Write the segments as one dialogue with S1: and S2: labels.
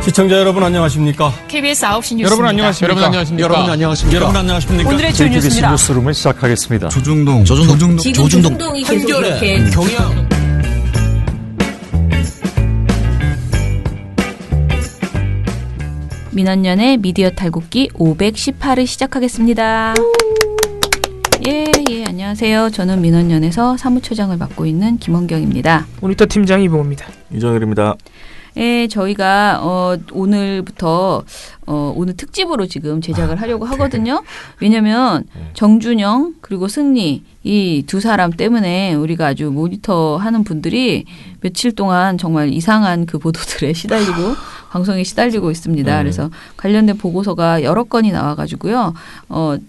S1: 시청자 여러분 안녕하십니까?
S2: KBS 9시 뉴스
S3: 여러분 안녕하십니까?
S1: 여러분 안녕하십니까?
S2: 오늘의 주요
S4: KBS
S2: 뉴스입니다.
S4: 뉴스룸을 시작하겠습니다.
S5: 조중동
S6: 지금 조중동이 계속 이렇게
S1: 경영
S7: 민원연의 미디어 탈곡기 518을 시작하겠습니다. 예, 안녕하세요. 저는 민원연에서 사무처장을 맡고 있는 김원경입니다.
S3: 모니터 팀장 이봉호입니다.
S5: 이정일입니다.
S7: 예, 저희가 오늘부터 오늘 특집으로 지금 제작을 하려고 하거든요. 왜냐면 정준영 그리고 승리 이 두 사람 때문에 우리가 아주 모니터하는 분들이 며칠 동안 정말 이상한 그 보도들에 시달리고 방송에 시달리고 있습니다. 그래서 관련된 보고서가 여러 건이 나와가지고요.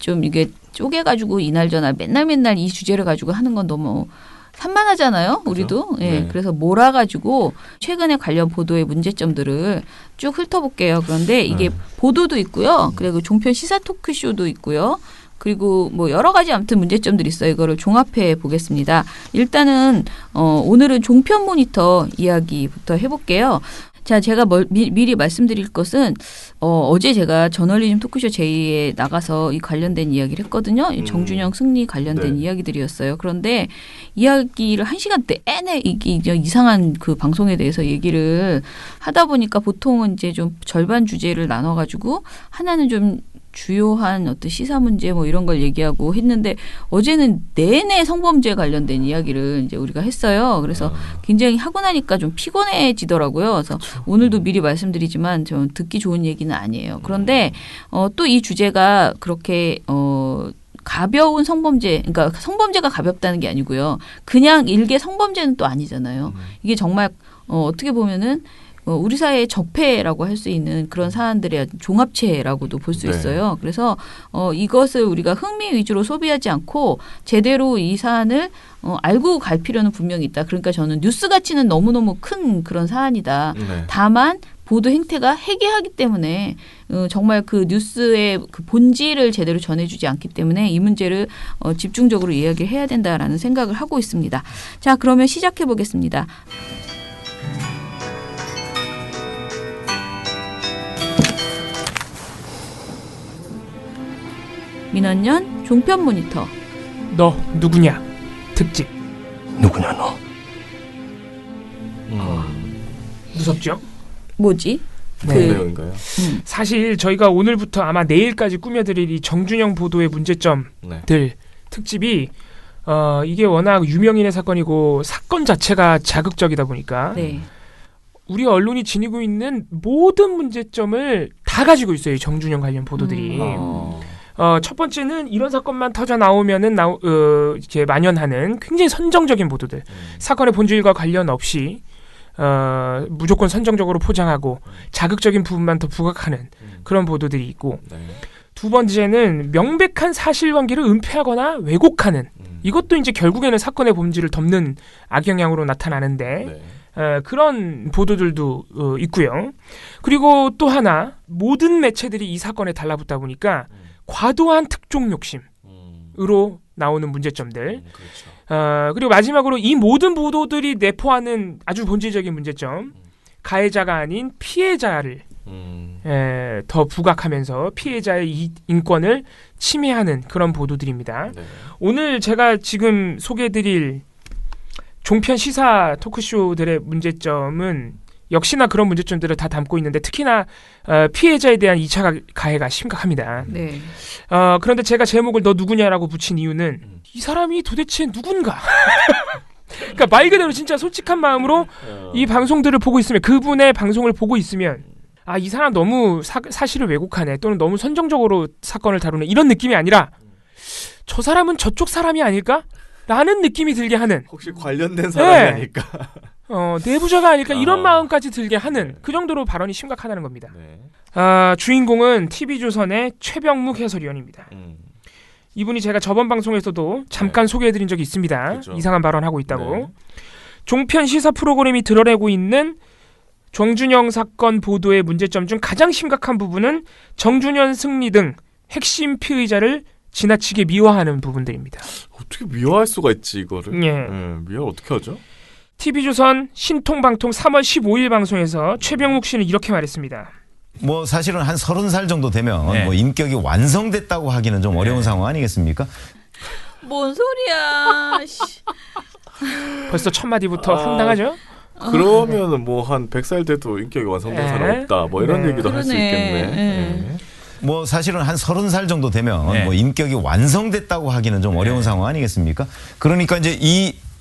S7: 좀 이게 쪼개가지고 이날저날 맨날 이 주제를 가지고 하는 건 너무 산만하잖아요. 우리도.
S5: 그렇죠?
S7: 예.
S5: 네.
S7: 그래서 몰아가지고 최근에 관련 보도의 문제점들을 쭉 훑어볼게요. 그런데 이게 보도도 있고요. 그리고 종편 시사 토크쇼도 있고요. 그리고 뭐 여러 가지 아무튼 문제점들이 있어요. 이거를 종합해 보겠습니다. 일단은 오늘은 종편 모니터 이야기부터 해볼게요. 자, 제가 미리 말씀드릴 것은 어제 제가 저널리즘 토크쇼 제2에 나가서 이 관련된 이야기를 했거든요. 정준영 승리 관련된 이야기들이었어요. 그런데 이야기를 1시간 내내 이게 이상한 그 방송에 대해서 얘기를 하다 보니까 보통은 이제 좀 절반 주제를 나눠가지고 하나는 좀 주요한 어떤 시사 문제 뭐 이런 걸 얘기하고 했는데 어제는 내내 성범죄 관련된 이야기를 이제 우리가 했어요. 그래서 굉장히 하고 나니까 좀 피곤해지더라고요. 그래서 오늘도 미리 말씀드리지만 좀 듣기 좋은 얘기는 아니에요. 그런데 또 이 주제가 그렇게 가벼운 성범죄, 그러니까 성범죄가 가볍다는 게 아니고요. 그냥 일개 성범죄는 또 아니잖아요. 이게 정말 어떻게 보면은 우리 사회의 적폐라고 할 수 있는 그런 사안들의 종합체라고도 볼 수 있어요. 그래서 이것을 우리가 흥미 위주로 소비하지 않고 제대로 이 사안을 알고 갈 필요는 분명히 있다. 그러니까 저는 뉴스 가치는 너무너무 큰 그런 사안이다.
S5: 네.
S7: 다만 보도 행태가 해괴하기 때문에 정말 그 뉴스의 그 본질을 제대로 전해주지 않기 때문에 이 문제를 집중적으로 이야기를 해야 된다라는 생각을 하고 있습니다. 자, 그러면 시작해 보겠습니다. 민원연 종편 모니터.
S3: 너 누구냐? 특집.
S5: 누구냐 너?
S3: 무섭죠?
S7: 뭐지?
S5: 무슨 내용인가요?
S3: 사실 저희가 오늘부터 아마 내일까지 꾸며드릴 이 정준영 보도의 문제점들 특집이 이게 워낙 유명인의 사건이고 사건 자체가 자극적이다 보니까
S7: 네.
S3: 우리 언론이 지니고 있는 모든 문제점을 다 가지고 있어요. 이 정준영 관련 보도들이. 첫 번째는 이런 사건만 터져 나오면은 이렇게 만연하는 굉장히 선정적인 보도들. 사건의 본질과 관련 없이 무조건 선정적으로 포장하고 자극적인 부분만 더 부각하는 그런 보도들이 있고, 두 번째는 명백한 사실관계를 은폐하거나 왜곡하는, 이것도 이제 결국에는 사건의 본질을 덮는 악영향으로 나타나는데 그런 보도들도 있고요. 그리고 또 하나, 모든 매체들이 이 사건에 달라붙다 보니까 과도한 특종 욕심으로 나오는 문제점들. 그리고 마지막으로 이 모든 보도들이 내포하는 아주 본질적인 문제점, 가해자가 아닌 피해자를 더 부각하면서 피해자의 인권을 침해하는 그런 보도들입니다. 오늘 제가 지금 소개해드릴 종편 시사 토크쇼들의 문제점은 역시나 그런 문제점들을 다 담고 있는데 특히나 피해자에 대한 2차 가해가 심각합니다.
S7: 네.
S3: 그런데 제가 제목을 너 누구냐라고 붙인 이유는 이 사람이 도대체 누군가? 그러니까 말 그대로 진짜 솔직한 마음으로 이 방송들을 보고 있으면, 그분의 방송을 보고 있으면 이 사람 너무 사실을 왜곡하네, 또는 너무 선정적으로 사건을 다루네, 이런 느낌이 아니라 저 사람은 저쪽 사람이 아닐까? 라는 느낌이 들게 하는,
S5: 혹시 관련된 사람이 아닐까?
S3: 내부자가 아닐까, 이런 마음까지 들게 하는 그 정도로 발언이 심각하다는 겁니다.
S5: 네.
S3: 주인공은 TV조선의 최병묵 해설위원입니다. 이분이 제가 저번 방송에서도 잠깐 소개해드린 적이 있습니다.
S5: 그렇죠.
S3: 이상한 발언하고 있다고. 종편 시사 프로그램이 드러내고 있는 정준영 사건 보도의 문제점 중 가장 심각한 부분은 정준영 승리 등 핵심 피의자를 지나치게 미화하는 부분들입니다.
S5: 어떻게 미화할 수가 있지 이거를?
S3: 예.
S5: 미화 어떻게 하죠?
S3: TV조선 신통방통 3월 15일 방송에서 최병욱 씨는 이렇게 말했습니다.
S2: 뭐 사실은 한 30살 정도 되면
S1: 네.
S2: 뭐 인격이 완성됐다고 하기는 좀 어려운 상황 아니겠습니까?
S7: 뭔 소리야.
S3: 벌써 첫 마디부터 황당하죠?
S5: 그러면은 뭐 한 100살 돼도 인격이 완성된 사람 없다. 뭐 이런
S3: 네.
S5: 얘기도 할 수
S7: 그러네.
S5: 있겠네.
S7: 네.
S2: 뭐 사실은 한 30살 정도 되면
S1: 네.
S2: 뭐 인격이 완성됐다고 하기는 좀 어려운 상황 아니겠습니까? 그러니까 이제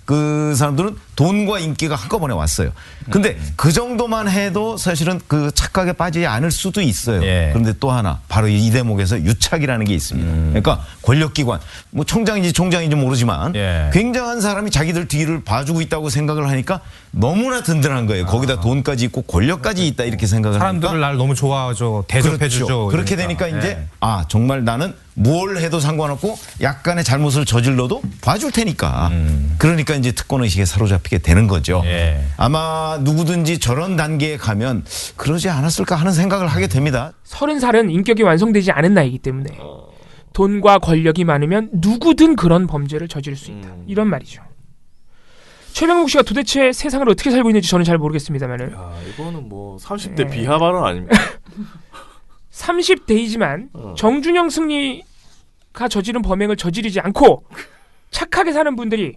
S2: 그 사람들은 돈과 인기가 한꺼번에 왔어요. 근데 그 정도만 해도 사실은 그 착각에 빠지지 않을 수도 있어요.
S1: 예.
S2: 그런데 또 하나 바로 이 대목에서 유착이라는 게 있습니다. 그러니까 권력기관 뭐 총장인지 총장인지 모르지만
S1: 예.
S2: 굉장한 사람이 자기들 뒤를 봐주고 있다고 생각을 하니까 너무나 든든한 거예요. 거기다 돈까지 있고 권력까지 있다 이렇게 생각을
S1: 사람들을
S2: 하니까
S1: 날 너무 좋아하죠. 대접해주죠.
S2: 그렇죠. 그렇게
S1: 그러니까.
S2: 되니까 이제
S1: 예.
S2: 아 정말 나는 뭘 해도 상관없고 약간의 잘못을 저질러도 봐줄 테니까 그러니까 이제 특권 의식에 사로잡히게 되는 거죠.
S1: 예.
S2: 아마 누구든지 저런 단계에 가면 그러지 않았을까 하는 생각을 하게 됩니다.
S3: 30살은 인격이 완성되지 않은 나이이기 때문에 돈과 권력이 많으면 누구든 그런 범죄를 저지를 수 있다. 이런 말이죠. 최병욱 씨가 도대체 세상을 어떻게 살고 있는지 저는 잘 모르겠습니다만은
S5: 야, 이거는 뭐 30대 비하 발언 아닙니까?
S3: 30대이지만 정준영 승리가 저지른 범행을 저지르지 않고 착하게 사는 분들이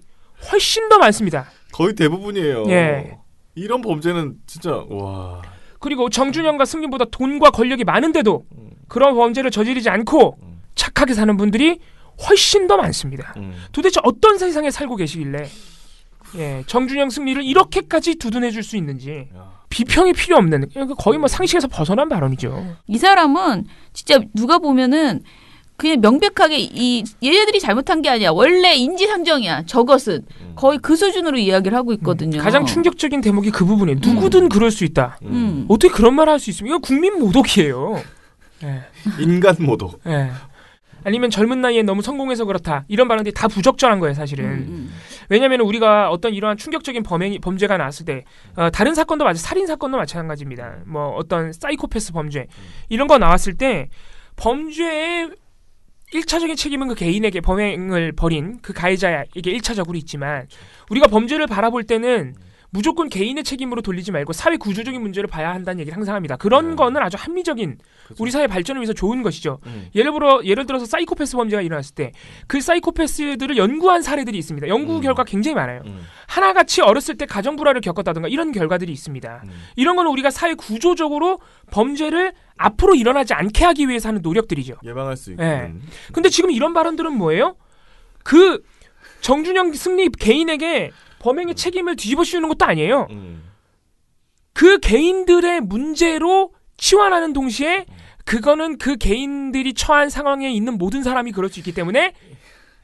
S3: 훨씬 더 많습니다.
S5: 거의 대부분이에요.
S3: 예.
S5: 이런 범죄는 진짜 와.
S3: 그리고 정준영과 승리보다 돈과 권력이 많은데도 그런 범죄를 저지르지 않고 착하게 사는 분들이 훨씬 더 많습니다. 도대체 어떤 세상에 살고 계시길래 정준영 승리를 이렇게까지 두둔해 줄 수 있는지 비평이 필요 없는 거의 뭐 상식에서 벗어난 발언이죠.
S7: 이 사람은 진짜 누가 보면은 그냥 명백하게 얘네들이 잘못한 게 아니야. 원래 인지상정이야. 저것은 거의 그 수준으로 이야기를 하고 있거든요.
S3: 가장 충격적인 대목이 그 부분이에요. 누구든 그럴 수 있다. 어떻게 그런 말 할 수 있습니까? 이거 국민 모독이에요.
S5: 인간 모독.
S3: 아니면 젊은 나이에 너무 성공해서 그렇다. 이런 발언들이 다 부적절한 거예요, 사실은. 왜냐하면 우리가 어떤 이러한 충격적인 범죄가 나왔을 때 다른 사건도 살인 사건도 마찬가지입니다. 뭐 어떤 사이코패스 범죄 이런 거 나왔을 때 범죄의 1차적인 책임은 그 개인에게 범행을 벌인 그 가해자에게 1차적으로 있지만 우리가 범죄를 바라볼 때는 무조건 개인의 책임으로 돌리지 말고 사회 구조적인 문제를 봐야 한다는 얘기를 항상 합니다. 그런 거는 아주 합리적인 우리 사회 발전을 위해서 좋은 것이죠. 예를 들어서 사이코패스 범죄가 일어났을 때 그 사이코패스들을 연구한 사례들이 있습니다. 연구 결과 굉장히 많아요. 하나같이 어렸을 때 가정 불화를 겪었다든가 이런 결과들이 있습니다. 이런 거는 우리가 사회 구조적으로 범죄를 앞으로 일어나지 않게 하기 위해서 하는 노력들이죠.
S5: 예방할 수 있는.
S3: 예. 근데 지금 이런 발언들은 뭐예요? 그 정준영 승리 개인에게 범행의 책임을 뒤집어 씌우는 것도 아니에요. 그 개인들의 문제로 치환하는 동시에 그거는 그 개인들이 처한 상황에 있는 모든 사람이 그럴 수 있기 때문에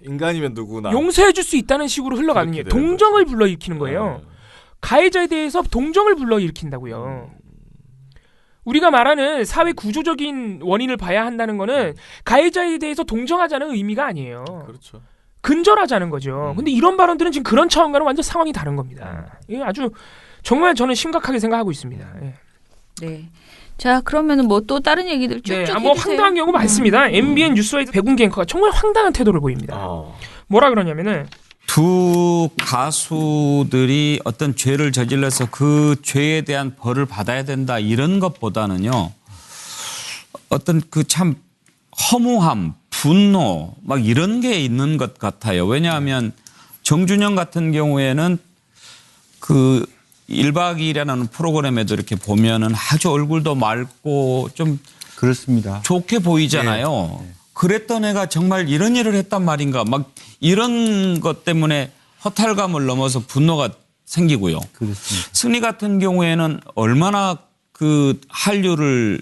S5: 인간이면 누구나
S3: 용서해 줄 수 있다는 식으로 흘러가는 게
S5: 그렇게 되는
S3: 동정을 불러일으키는 거예요. 가해자에 대해서 동정을 불러일으킨다고요. 우리가 말하는 사회 구조적인 원인을 봐야 한다는 거는 가해자에 대해서 동정하자는 의미가 아니에요.
S5: 그렇죠.
S3: 근절하자는 거죠. 근데 이런 발언들은 지금 그런 차원과는 완전 상황이 다른 겁니다. 이게 아주 정말 저는 심각하게 생각하고 있습니다. 예.
S7: 네. 자, 그러면은 뭐 또 다른 얘기들 쭉쭉 해주세요.
S3: 뭐 황당한 경우 많습니다. MBN 뉴스와이드 백운기 앵커가 정말 황당한 태도를 보입니다. 뭐라 그러냐면은
S4: 두 가수들이 어떤 죄를 저질러서 그 죄에 대한 벌을 받아야 된다 이런 것보다는요. 어떤 그 참 허무함, 분노 막 이런 게 있는 것 같아요. 왜냐하면 정준영 같은 경우에는 그 1박 2일이라는 프로그램에도 이렇게 보면은 아주 얼굴도 맑고 좀
S8: 그렇습니다.
S4: 좋게 보이잖아요. 그랬던 애가 정말 이런 일을 했단 말인가 막 이런 것 때문에 허탈감을 넘어서 분노가 생기고요.
S8: 그렇습니다.
S4: 승리 같은 경우에는 얼마나 그 한류를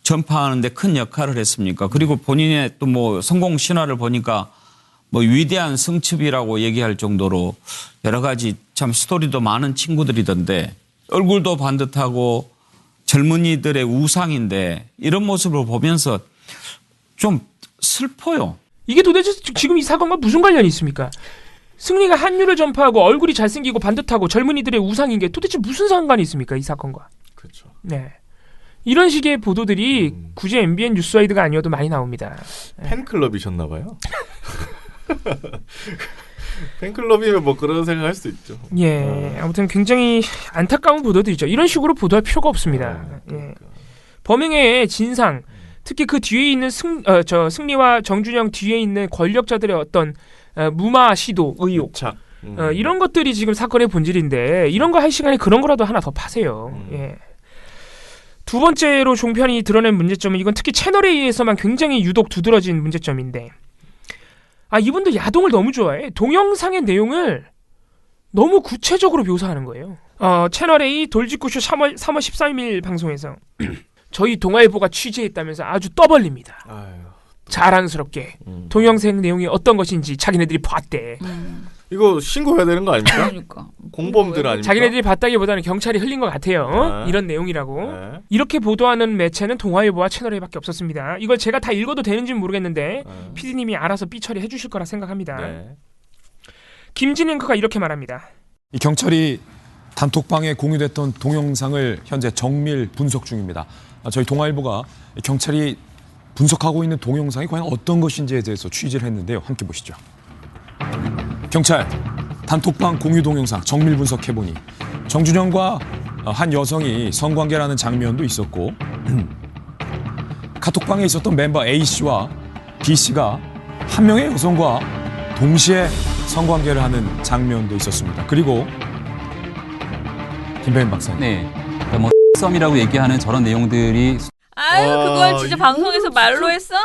S4: 전파하는데 큰 역할을 했습니까? 그리고 본인의 또 뭐 성공 신화를 보니까 뭐 위대한 승첩이라고 얘기할 정도로 여러 가지 참 스토리도 많은 친구들이던데 얼굴도 반듯하고 젊은이들의 우상인데 이런 모습을 보면서 좀 슬퍼요.
S3: 이게 도대체 지금 이 사건과 무슨 관련이 있습니까? 승리가 한류를 전파하고 얼굴이 잘생기고 반듯하고 젊은이들의 우상인 게 도대체 무슨 상관이 있습니까? 이 사건과.
S5: 그렇죠.
S3: 네. 이런 식의 보도들이 굳이 MBN 뉴스와이드가 아니어도 많이 나옵니다.
S5: 팬클럽이셨나 봐요. 팬클럽이면 뭐 그런 생각할 수 있죠.
S3: 예, 아무튼 굉장히 안타까운 보도들이죠. 이런 식으로 보도할 필요가 없습니다. 예. 범행의 진상, 특히 그 뒤에 있는 승리와 정준영 뒤에 있는 권력자들의 어떤 무마 시도, 의혹,
S5: 착.
S3: 이런 것들이 지금 사건의 본질인데 이런 거 할 시간에 그런 거라도 하나 더 파세요. 예. 두 번째로 종편이 드러낸 문제점은 이건 특히 채널A에서만 굉장히 유독 두드러진 문제점인데 이분들 야동을 너무 좋아해. 동영상의 내용을 너무 구체적으로 묘사하는 거예요. 채널A 돌직구쇼 3월 13일 방송에서 저희 동아일보가 취재했다면서 아주 떠벌립니다.
S5: 아유.
S3: 자랑스럽게 동영상 내용이 어떤 것인지 자기네들이 봤대.
S5: 이거 신고해야 되는 거 아닙니까?
S7: 그러니까.
S5: 공범들 아닙니까?
S3: 자기네들이 봤다기보다는 경찰이 흘린 것 같아요.
S5: 네.
S3: 이런 내용이라고.
S5: 네.
S3: 이렇게 보도하는 매체는 동아일보와 채널A밖에 없었습니다. 이걸 제가 다 읽어도 되는지는 모르겠는데 PD님이 알아서 삐처리해 주실 거라 생각합니다.
S5: 네.
S3: 김진 앵커가 이렇게 말합니다.
S8: 이 경찰이 단톡방에 공유됐던 동영상을 현재 정밀 분석 중입니다. 저희 동아일보가 경찰이 분석하고 있는 동영상이 과연 어떤 것인지에 대해서 취재를 했는데요. 함께 보시죠. 경찰 단톡방 공유 동영상 정밀 분석해보니 정준영과 한 여성이 성관계라는 장면도 있었고 카톡방에 있었던 멤버 A씨와 B씨가 한 명의 여성과 동시에 성관계를 하는 장면도 있었습니다. 그리고 김배인 박사님.
S9: 네. 그러니까 뭐 썸이라고 얘기하는 저런 내용들이
S7: 아유
S5: 와,
S7: 그걸 진짜
S5: 이거
S7: 방송에서 말로 했어?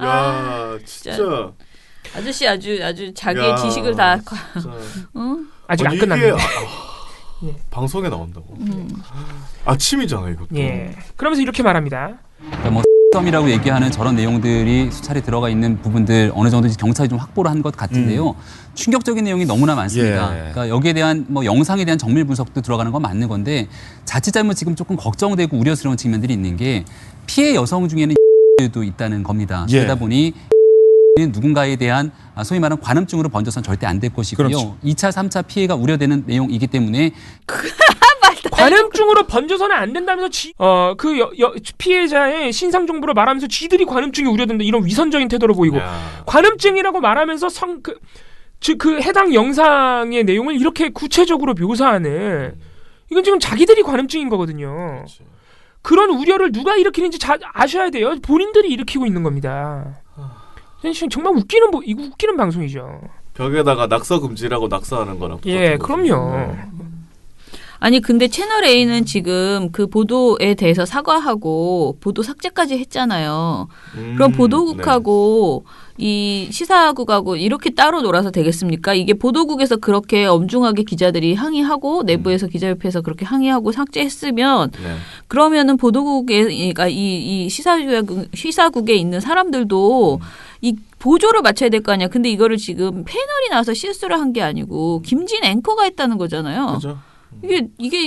S5: 야, 진짜.
S7: 아저씨 아주 자기의
S5: 야,
S7: 지식을 다
S5: 진짜.
S7: 응?
S3: 아직 안
S5: 이게
S3: 끝났는데.
S5: 예. 방송에 나온다고. 아침이잖아 이것도.
S3: 예. 그러면서 이렇게 말합니다.
S9: 그러니까 뭐 썸이라고 얘기하는 저런 내용들이 수차례 들어가 있는 부분들 어느 정도 경찰이 좀 확보를 한 것 같은데요. 충격적인 내용이 너무나 많습니다.
S2: 예.
S9: 그러니까 여기에 대한 뭐 영상에 대한 정밀 분석도 들어가는 건 맞는 건데 자칫 잘못 지금 조금 걱정되고 우려스러운 측면들이 있는 게 피해 여성 중에는 도 있다는 겁니다.
S2: 예.
S9: 그러다 보니 누군가에 대한 소위 말하는 관음증으로 번져서는 절대 안 될 것이고요.
S2: 그렇죠.
S9: 2차, 3차 피해가 우려되는 내용이기 때문에
S3: 관음증으로 번져서는 안 된다면서 피해자의 신상 정보를 말하면서 지들이 관음증이 우려된다 이런 위선적인 태도를 보이고
S5: 야.
S3: 관음증이라고 말하면서 그 해당 영상의 내용을 이렇게 구체적으로 묘사하는 이건 지금 자기들이 관음증인 거거든요.
S5: 그치.
S3: 그런 우려를 누가 일으키는지 아셔야 돼요. 본인들이 일으키고 있는 겁니다. 정말 웃기는 방송이죠.
S5: 벽에다가 낙서 금지라고 낙서하는 거랑
S3: 예,
S5: 똑같은 거죠.
S3: 그럼요.
S7: 아니 근데 채널A는 지금 그 보도에 대해서 사과하고 보도 삭제까지 했잖아요. 그럼 보도국하고 이 시사국하고 이렇게 따로 놀아서 되겠습니까? 이게 보도국에서 그렇게 엄중하게 기자들이 항의하고 내부에서 기자협회에서 그렇게 항의하고 삭제했으면
S5: 네.
S7: 그러면은 보도국에 그러니까 이 시사국에 있는 사람들도 이 보조를 맞춰야 될 거 아니야. 근데 이거를 지금 패널이 나와서 실수를 한 게 아니고 김진 앵커가 했다는 거잖아요.
S5: 그죠?
S7: 이게
S5: 뭐 이거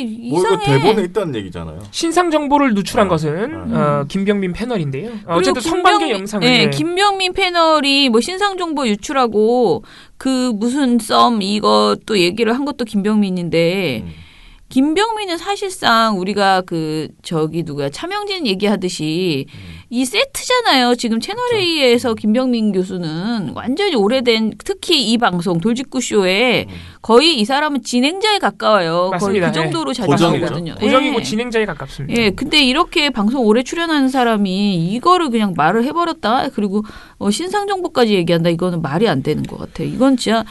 S7: 이상해.
S5: 대본에 있다는 얘기잖아요.
S3: 신상 정보를 누출한 것은 김병민 패널인데요. 어쨌든 성관계 영상을
S7: 네, 김병민 패널이 뭐 신상 정보 유출하고 그 무슨 썸 이것도 얘기를 한 것도 김병민인데 김병민은 사실상 우리가 차명진 얘기하듯이 이 세트잖아요. 지금 채널A에서 김병민 교수는 완전히 오래된 특히 이 방송 돌직구쇼에 거의 이 사람은 진행자에 가까워요.
S3: 맞습니다.
S7: 거의 그 정도로
S3: 예.
S7: 자주
S3: 고정이고 진행자에 가깝습니다.
S7: 예, 근데 이렇게 방송 오래 출연하는 사람이 이거를 그냥 말을 해버렸다. 그리고 신상 정보까지 얘기한다. 이거는 말이 안 되는 것 같아요. 이건 진짜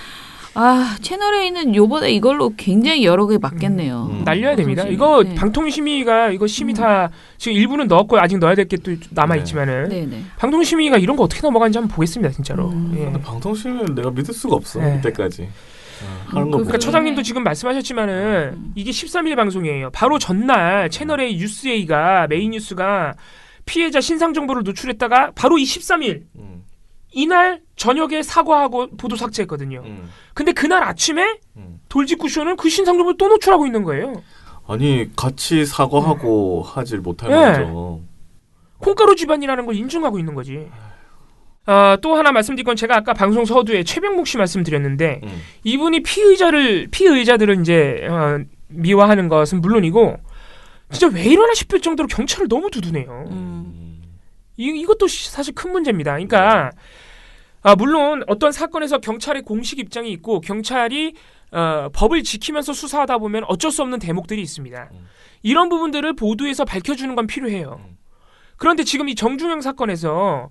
S7: 채널A는 요번에 이걸로 굉장히 여러 개 맞겠네요.
S3: 날려야 됩니다.
S7: 방송심의.
S3: 이거
S7: 네.
S3: 방통심의가 이거 심의 다 지금 일부는 넣었고 아직 넣어야 될 게 또 남아 있지만은
S7: 네네.
S3: 방통심의가 이런 거 어떻게 넘어가는지 한번 보겠습니다, 진짜로. 예.
S5: 근데 방통심은 내가 믿을 수가 없어.
S3: 네.
S5: 이때까지 하는 거
S3: 그러니까
S5: 보면.
S3: 처장님도 지금 말씀하셨지만은 이게 13일 방송이에요. 바로 전날 채널A 뉴스A가 메인 뉴스가 피해자 신상 정보를 노출했다가 바로 이 13일 이날 저녁에 사과하고 보도 삭제했거든요. 근데 그날 아침에 돌직구쇼는 그 신상 정보를 또 노출하고 있는 거예요.
S5: 아니 같이 사과하고 하질 못할
S3: 네.
S5: 거죠.
S3: 콩가루 집안이라는 걸 인증하고 있는 거지. 또 하나 말씀드릴 건 제가 아까 방송 서두에 최병목 씨 말씀드렸는데 이분이 피의자들을 이제 미화하는 것은 물론이고 진짜 왜 이러나 싶을 정도로 경찰을 너무 두둔해요. 이것도 사실 큰 문제입니다. 그러니까 물론 어떤 사건에서 경찰의 공식 입장이 있고 경찰이 법을 지키면서 수사하다 보면 어쩔 수 없는 대목들이 있습니다. 이런 부분들을 보도에서 밝혀주는 건 필요해요. 그런데 지금 이 정준영 사건에서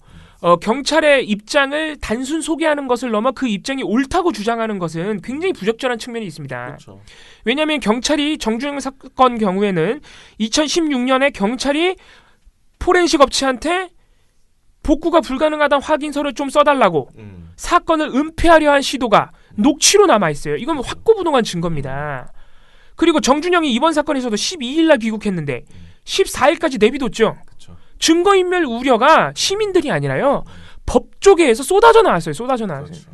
S3: 경찰의 입장을 단순 소개하는 것을 넘어 그 입장이 옳다고 주장하는 것은 굉장히 부적절한 측면이 있습니다.
S5: 그렇죠.
S3: 왜냐하면 경찰이 정준영 사건 경우에는 2016년에 경찰이 포렌식 업체한테 복구가 불가능하다는 확인서를 좀 써달라고 사건을 은폐하려 한 시도가 녹취로 남아있어요. 이건 확고부동한 증거입니다. 그리고 정준영이 이번 사건에서도 12일 날 귀국했는데 14일까지 내비뒀죠.
S5: 그렇죠.
S3: 증거인멸 우려가 시민들이 아니라요. 법조계에서 쏟아져 나왔어요. 쏟아져 나왔어요.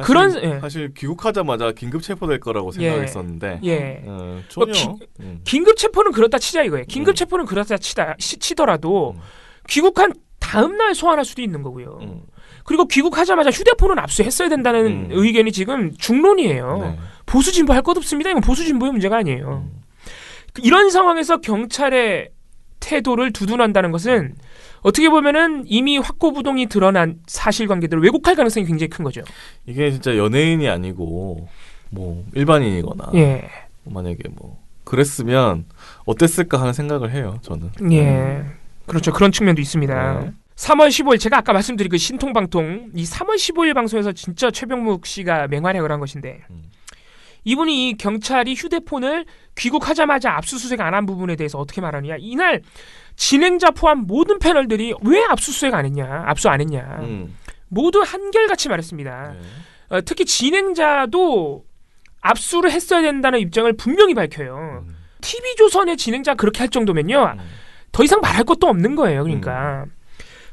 S5: 그렇죠.
S3: 예.
S5: 사실 귀국하자마자 긴급 체포될 거라고 생각했었는데
S3: 예.
S5: 전혀
S3: 긴급 체포는 그렇다 치자 이거예요. 긴급 체포는 그렇다 치더라도 귀국한 다음 날 소환할 수도 있는 거고요. 그리고 귀국하자마자 휴대폰은 압수했어야 된다는 의견이 지금 중론이에요.
S5: 네.
S3: 보수 진보 할 것 없습니다. 이건 보수 진보의 문제가 아니에요. 이런 상황에서 경찰의 태도를 두둔한다는 것은 어떻게 보면은 이미 확고부동이 드러난 사실관계들을 왜곡할 가능성이 굉장히 큰 거죠.
S5: 이게 진짜 연예인이 아니고 뭐 일반인이거나
S3: 예.
S5: 만약에 뭐 그랬으면 어땠을까 하는 생각을 해요. 저는.
S3: 예. 그렇죠. 그런 측면도 있습니다.
S5: 네.
S3: 3월 15일 제가 아까 말씀드린 그 신통방통 이 3월 15일 방송에서 진짜 최병묵 씨가 맹활약을 한 것인데 이분이 이 경찰이 휴대폰을 귀국하자마자 압수수색 안 한 부분에 대해서 어떻게 말하느냐. 이날 진행자 포함 모든 패널들이 왜 압수수색 안 했냐, 압수 안 했냐 모두 한결같이 말했습니다.
S5: 네.
S3: 특히 진행자도 압수를 했어야 된다는 입장을 분명히 밝혀요. TV조선의 진행자 그렇게 할 정도면요 더 이상 말할 것도 없는 거예요. 그러니까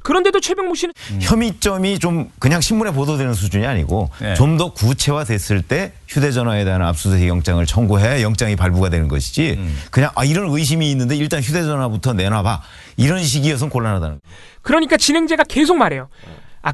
S3: 그런데도 최병묵 씨는
S2: 혐의점이 좀 그냥 신문에 보도되는 수준이 아니고
S1: 네.
S2: 좀 더 구체화됐을 때 휴대전화에 대한 압수수색 영장을 청구해야 영장이 발부가 되는 것이지 그냥 이런 의심이 있는데 일단 휴대전화부터 내놔봐 이런 식이어서는 곤란하다는 거예요.
S3: 그러니까 진행자가 계속 말해요.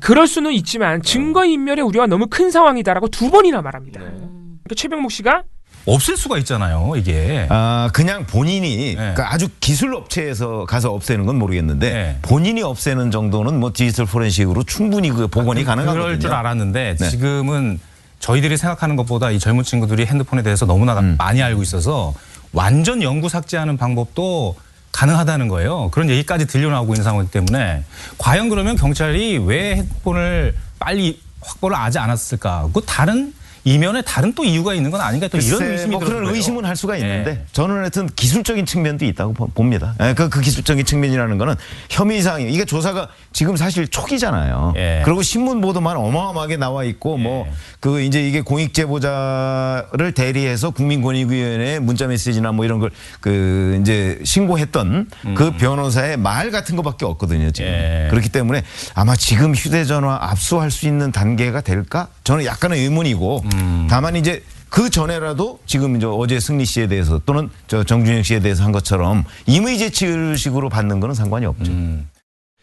S3: 그럴 수는 있지만 증거인멸의 우려가 너무 큰 상황이다라고 2번이나 말합니다. 그러니까 최병묵 씨가
S1: 없앨 수가 있잖아요, 이게.
S2: 그냥 본인이 그러니까 아주 기술 업체에서 가서 없애는 건 모르겠는데 본인이 없애는 정도는 뭐 디지털 포렌식으로 충분히 그 복원이 가능하거든요.
S1: 그럴 줄 알았는데
S2: 네.
S1: 지금은 저희들이 생각하는 것보다 이 젊은 친구들이 핸드폰에 대해서 너무나 많이 알고 있어서 완전 영구 삭제하는 방법도 가능하다는 거예요. 그런 얘기까지 들려나오고 있는 상황이기 때문에 과연 그러면 경찰이 왜 핸드폰을 빨리 확보를 하지 않았을까? 그 다른 이면에 다른 또 이유가 있는 건 아닌가 또 이런 의심이
S2: 뭐 그런
S1: 들어요.
S2: 의심은 할 수가 있는데 저는 하여튼 기술적인 측면도 있다고 봅니다. 그 기술적인 측면이라는 거는 혐의사항이 이게 조사가 지금 사실 초기잖아요. 그리고 신문 보도만 어마어마하게 나와 있고 뭐 그 이제 이게 공익제보자를 대리해서 국민권익위원회에 문자 메시지나 뭐 이런 걸 그 이제 신고했던 그 변호사의 말 같은 거밖에 없거든요. 지금 그렇기 때문에 아마 지금 휴대전화 압수할 수 있는 단계가 될까? 저는 약간의 의문이고 다만 이제 그 전에라도 지금 이제 어제 승리 씨에 대해서 또는 저 정준영 씨에 대해서 한 것처럼 임의 제출식으로 받는 거는 상관이 없죠.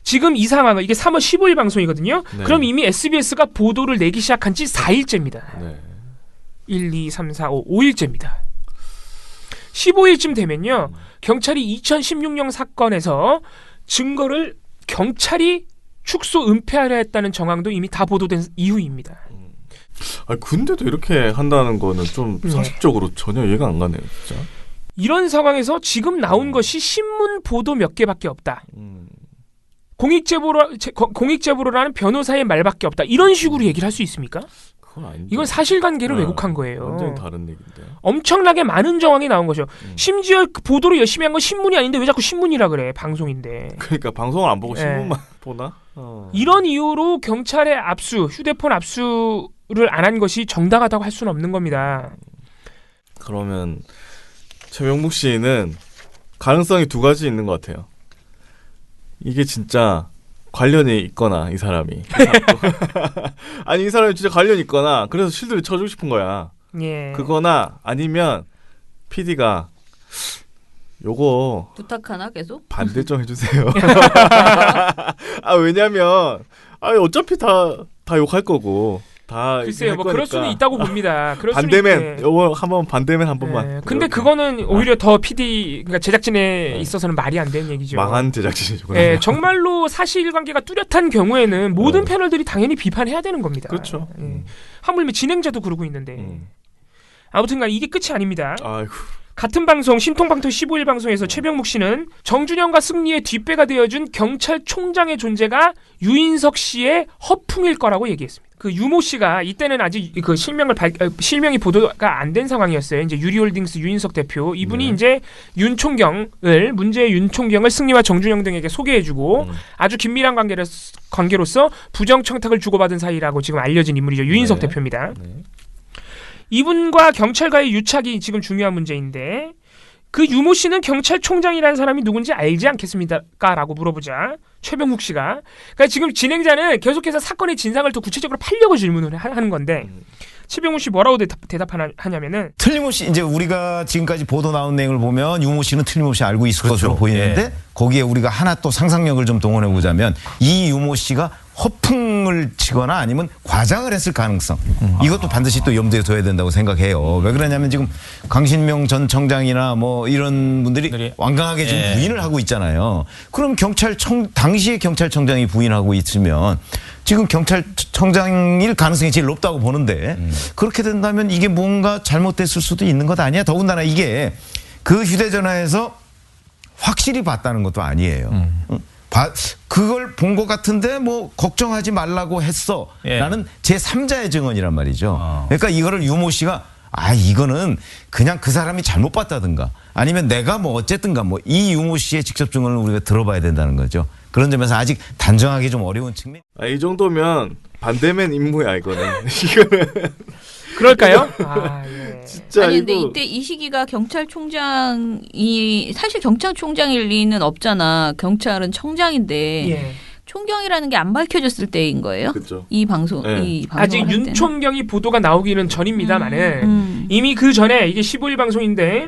S3: 지금 이 상황은 이게 3월 15일 방송이거든요.
S5: 네.
S3: 그럼 이미 SBS가 보도를 내기 시작한 지 4일째입니다.
S5: 네.
S3: 1, 2, 3, 4, 5일째입니다. 15일쯤 되면요. 경찰이 2016년 사건에서 증거를 경찰이 축소 은폐하려 했다는 정황도 이미 다 보도된 이후입니다.
S5: 근데도 이렇게 한다는 거는 좀 상식적으로 전혀 이해가 안 가네요, 진짜.
S3: 이런 상황에서 지금 나온 것이 신문 보도 몇 개밖에 없다. 공익제보로라는 변호사의 말밖에 없다. 이런 식으로 얘기를 할 수 있습니까?
S5: 그건 아닌데.
S3: 이건 사실관계를 왜곡한 거예요.
S5: 완전히 다른 얘기인데.
S3: 엄청나게 많은 정황이 나온 거죠. 심지어 그 보도를 열심히 한 건 신문이 아닌데 왜 자꾸 신문이라 그래. 방송인데.
S5: 그러니까 방송을 안 보고 신문만 보나?
S3: 이런 이유로 경찰의 휴대폰 압수를 안 한 것이 정당하다고 할 수는 없는 겁니다.
S5: 그러면 최병묵 씨는 가능성이 두 가지 있는 것 같아요. 이게 진짜 관련이 있거나 이 사람이 아니 이 사람이 진짜 관련이 있거나 그래서 실드를 쳐주고 싶은 거야.
S3: 예.
S5: 그거나 아니면 PD가 요거
S7: 부탁하나 계속?
S5: 반대 좀 해주세요. 왜냐면 어차피 다 욕할 거고 다
S3: 글쎄요,
S5: 할
S3: 뭐 그럴
S5: 거니까.
S3: 수는 있다고 봅니다. 그럴 수는
S5: 반대맨
S3: 있는데.
S5: 요거 한번 반대맨 한 번만.
S3: 네. 근데 그거는 오히려 더 PD 그러니까 제작진에 있어서는 말이 안 되는 얘기죠.
S5: 망한 제작진이죠.
S3: 네, 정말로 사실관계가 뚜렷한 경우에는 모든 패널들이 당연히 비판해야 되는 겁니다.
S5: 그렇죠.
S3: 예. 하물며 진행자도 그러고 있는데. 아무튼간 이게 끝이 아닙니다.
S5: 아이고.
S3: 같은 방송 신통방통 15일 방송에서 최병묵 씨는 정준영과 승리의 뒷배가 되어준 경찰총장의 존재가 유인석 씨의 허풍일 거라고 얘기했습니다. 그 유모 씨가 이때는 아직 그 실명이 보도가 안 된 상황이었어요. 이제 유리홀딩스 유인석 대표 이분이 이제 문제의 윤 총경을 승리와 정준영 등에게 소개해주고 아주 긴밀한 관계로서 부정 청탁을 주고받은 사이라고 지금 알려진 인물이죠. 유인석 대표입니다. 이분과 경찰과의 유착이 지금 중요한 문제인데 그 유모 씨는 경찰총장이라는 사람이 누군지 알지 않겠습니까?라고 물어보자 최병묵 씨가 그러니까 지금 진행자는 계속해서 사건의 진상을 더 구체적으로 팔려고 질문을 하는 건데 최병묵 씨 뭐라고 대답하냐면은
S2: 틀림없이 이제 우리가 지금까지 보도 나온 내용을 보면 유모 씨는 틀림없이 알고 있을 것으로 보이는데 거기에 우리가 하나 또 상상력을 좀 동원해 보자면 이 유모 씨가 허풍을 치거나 아니면 과장을 했을 가능성 이것도 반드시 또 염두에 둬야 된다고 생각해요. 왜 그러냐면 지금 강신명 전 청장이나 뭐 이런 분들이 완강하게 지금 부인을 하고 있잖아요. 그럼 당시에 경찰청장이 부인하고 있으면 지금 경찰청장일 가능성이 제일 높다고 보는데 그렇게 된다면 이게 뭔가 잘못됐을 수도 있는 것 아니야? 더군다나 이게 그 휴대전화에서 확실히 봤다는 것도 아니에요. 그걸 본 것 같은데 뭐 걱정하지 말라고 했어 라는 제3자의 증언이란 말이죠. 그러니까 이거를 유모 씨가 이거는 그냥 그 사람이 잘못 봤다든가 아니면 내가 뭐 어쨌든가 뭐 이 유모 씨의 직접 증언을 우리가 들어봐야 된다는 거죠. 그런 점에서 아직 단정하기 좀 어려운 측면.
S5: 이 정도면 반대맨 임무야 이거는. 이거는
S3: 그럴까요? 예.
S5: 진짜
S7: 아니 근데
S5: 이거
S7: 이때 이 시기가 경찰총장이 사실 경찰총장일 리는 없잖아. 경찰은 청장인데
S3: 예.
S7: 총경이라는 게 안 밝혀졌을 때인 거예요.
S5: 그렇죠.
S7: 이 방송 이 방송
S3: 아직 윤 총경이 보도가 나오기는 전입니다만은
S7: 음.
S3: 이미 그 전에 이게 15일 방송인데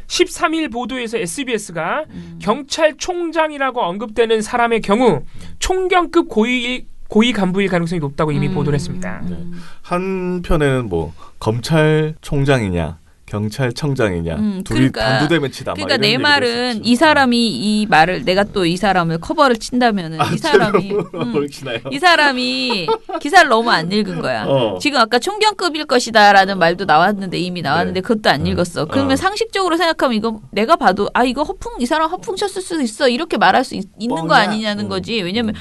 S3: 13일 보도에서 SBS가 경찰총장이라고 언급되는 사람의 경우 총경급 고위 간부일 가능성이 높다고 이미 보도를 했습니다.
S5: 한편에는 뭐 검찰총장이냐 경찰청장이냐 둘이
S7: 그러니까,
S5: 단두대 치다.
S7: 그러니까 내 말은 이 사람이 이 말을 내가 또 이 사람을 커버를 친다면은 이 사람이 이 사람이 기사를 너무 안 읽은 거야. 지금 아까 총경급일 것이다라는 말도 나왔는데 이미 나왔는데 그것도 안 읽었어. 그러면 상식적으로 생각하면 이거 내가 봐도 이거 허풍 이 사람 허풍 쳤을 수도 있어 이렇게 말할 수 있는 거 아니냐는 거지. 왜냐면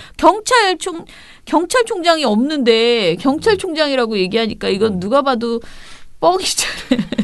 S7: 경찰총장이 없는데 경찰총장이라고 얘기하니까 이건 누가 봐도 뻥이잖아요.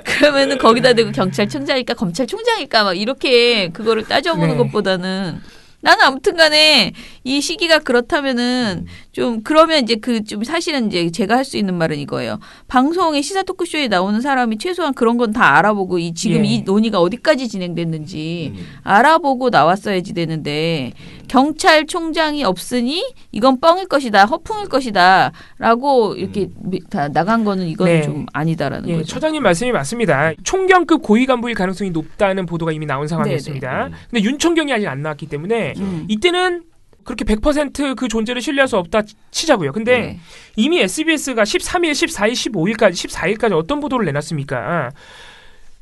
S7: 그러면은 거기다 대고 경찰청장일까 검찰총장일까 막 이렇게 그거를 따져보는 것보다는 나는 아무튼간에 이 시기가 그렇다면은 좀 그러면 이제 좀 사실은 이제 제가 할 수 있는 말은 이거예요. 방송에 시사 토크쇼에 나오는 사람이 최소한 그런 건 다 알아보고 지금 이 논의가 어디까지 진행됐는지 알아보고 나왔어야지 되는데 경찰총장이 없으니 이건 뻥일 것이다, 허풍일 것이다라고 이렇게 다 나간 거는 이건 좀 아니다라는 거죠.
S3: 처장님 말씀이 맞습니다. 총경급 고위 간부일 가능성이 높다는 보도가 이미 나온 상황이었습니다. 근데 윤 총경이 아직 안 나왔기 때문에 이때는 그렇게 100% 그 존재를 신뢰할 수 없다 치자고요. 근데 이미 SBS가 13일, 14일, 15일까지, 14일까지 어떤 보도를 내놨습니까?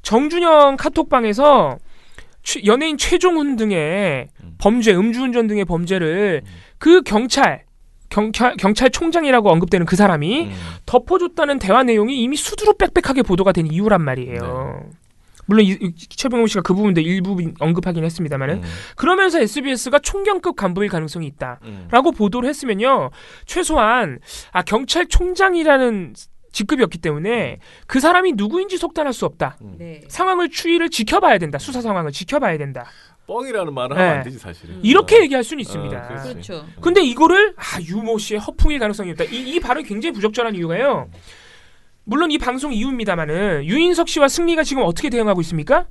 S3: 정준영 카톡방에서 연예인 최종훈 등의 범죄, 음주운전 등의 범죄를 그 경찰총장이라고 언급되는 그 사람이 덮어줬다는 대화 내용이 이미 수두룩 빽빽하게 보도가 된 이유란 말이에요. 물론 최병호 씨가 그 부분도 일부 언급하긴 했습니다만은 그러면서 SBS가 총경급 간부일 가능성이 있다라고 보도를 했으면요 최소한 경찰총장이라는 직급이었기 때문에 그 사람이 누구인지 속단할 수 없다. 상황을 추이를 지켜봐야 된다. 수사 상황을 지켜봐야 된다.
S5: 뻥이라는 말은 하면 안 되지 사실은.
S3: 이렇게 얘기할 수는 있습니다.
S7: 그렇죠.
S3: 근데 이거를 유모 씨의 허풍일 가능성이 있다. 이 발언이 굉장히 부적절한 이유가요. 물론 이 방송 이유입니다만은 유인석 씨와 승리가 지금 어떻게 대응하고 있습니까?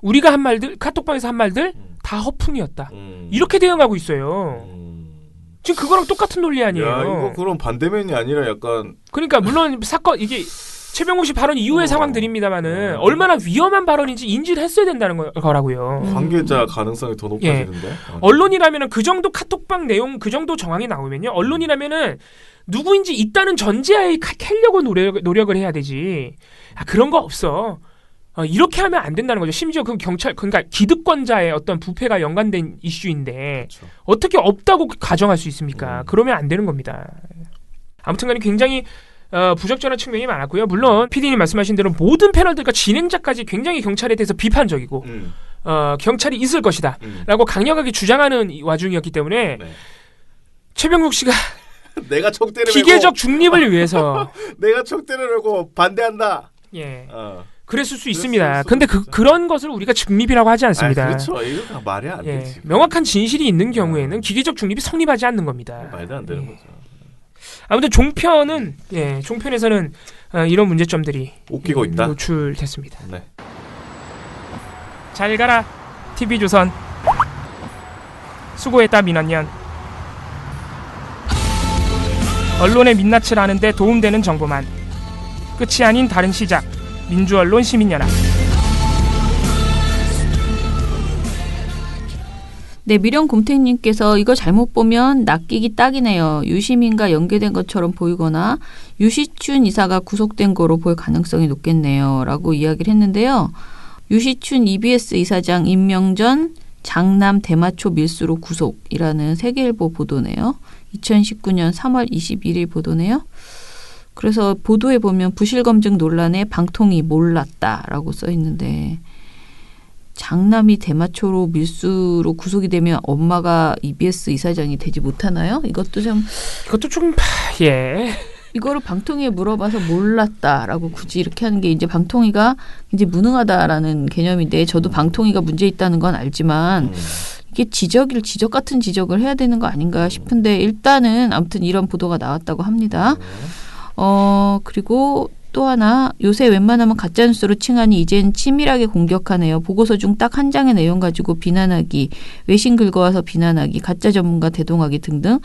S3: 우리가 한 말들, 카톡방에서 한 말들 다 허풍이었다. 이렇게 대응하고 있어요. 지금 그거랑 똑같은 논리 아니에요.
S5: 야, 이거 그럼 반대면이 아니라 약간
S3: 그러니까 물론 사건 이게 최병욱 씨 발언 이후의 상황들입니다만은 얼마나 위험한 발언인지 인지를 했어야 된다는 거라고요.
S5: 관계자 가능성이 더 높아지는데.
S3: 언론이라면은 그 정도 카톡방 내용 그 정도 정황이 나오면요. 언론이라면은 누구인지 있다는 전제하에 캐려고 노력을 해야 되지. 그런 거 없어. 이렇게 하면 안 된다는 거죠. 심지어 그 그러니까 기득권자의 어떤 부패가 연관된 이슈인데
S5: 그렇죠.
S3: 어떻게 없다고 가정할 수 있습니까? 그러면 안 되는 겁니다. 아무튼간에 굉장히 부적절한 측면이 많았고요. 물론 PD님 말씀하신 대로 모든 패널들과 진행자까지 굉장히 경찰에 대해서 비판적이고 경찰이 있을 것이다 라고 강력하게 주장하는 와중이었기 때문에
S5: 네.
S3: 최병욱 씨가
S5: 내가 촉대를
S3: 기계적 중립을 위해서
S5: 내가 촉대를 걸고 반대한다.
S3: 예.
S5: 그랬을
S3: 그랬을 수 있습니다.
S5: 수
S3: 근데
S5: 있죠.
S3: 그런 것을 우리가 중립이라고 하지 않습니다.
S5: 그렇죠. 이거 말이 안
S3: 예.
S5: 되지.
S3: 명확한 진실이 있는 경우에는 기계적 중립이 성립하지 않는 겁니다.
S5: 말도 안 되는
S3: 예.
S5: 거죠.
S3: 아무튼 종편에서는 이런 문제점들이
S5: 웃기고 있다.
S3: 노출됐습니다.
S5: 네.
S3: 잘 가라 TV조선. 수고했다 민원연. 언론의 민낯을 아는데 도움되는 정보만. 끝이 아닌 다른 시작. 민주언론 시민연합.
S7: 네, 미령곰탱님께서 이거 잘못 보면 낚이기 딱이네요. 유시민과 연계된 것처럼 보이거나 유시춘 이사가 구속된 거로 볼 가능성이 높겠네요. 라고 이야기를 했는데요. 유시춘 EBS 이사장 임명 전 장남 대마초 밀수로 구속이라는 세계일보 보도네요. 2019년 3월 21일 보도네요. 그래서 보도에 보면 부실검증 논란에 방통위 몰랐다라고 써 있는데 장남이 대마초로 밀수로 구속이 되면 엄마가 EBS 이사장이 되지 못하나요? 이것도 좀
S3: 예.
S7: 이거를 방통위에 물어봐서 몰랐다라고 굳이 이렇게 하는 게 이제 방통위가 이제 무능하다라는 개념인데 저도 방통위가 문제 있다는 건 알지만 이게 지적 같은 지적을 해야 되는 거 아닌가 싶은데 일단은 아무튼 이런 보도가 나왔다고 합니다. 그리고 또 하나 요새 웬만하면 가짜뉴스로 칭하니 이젠 치밀하게 공격하네요. 보고서 중 딱 한 장의 내용 가지고 비난하기, 외신 긁어와서 비난하기, 가짜 전문가 대동하기 등등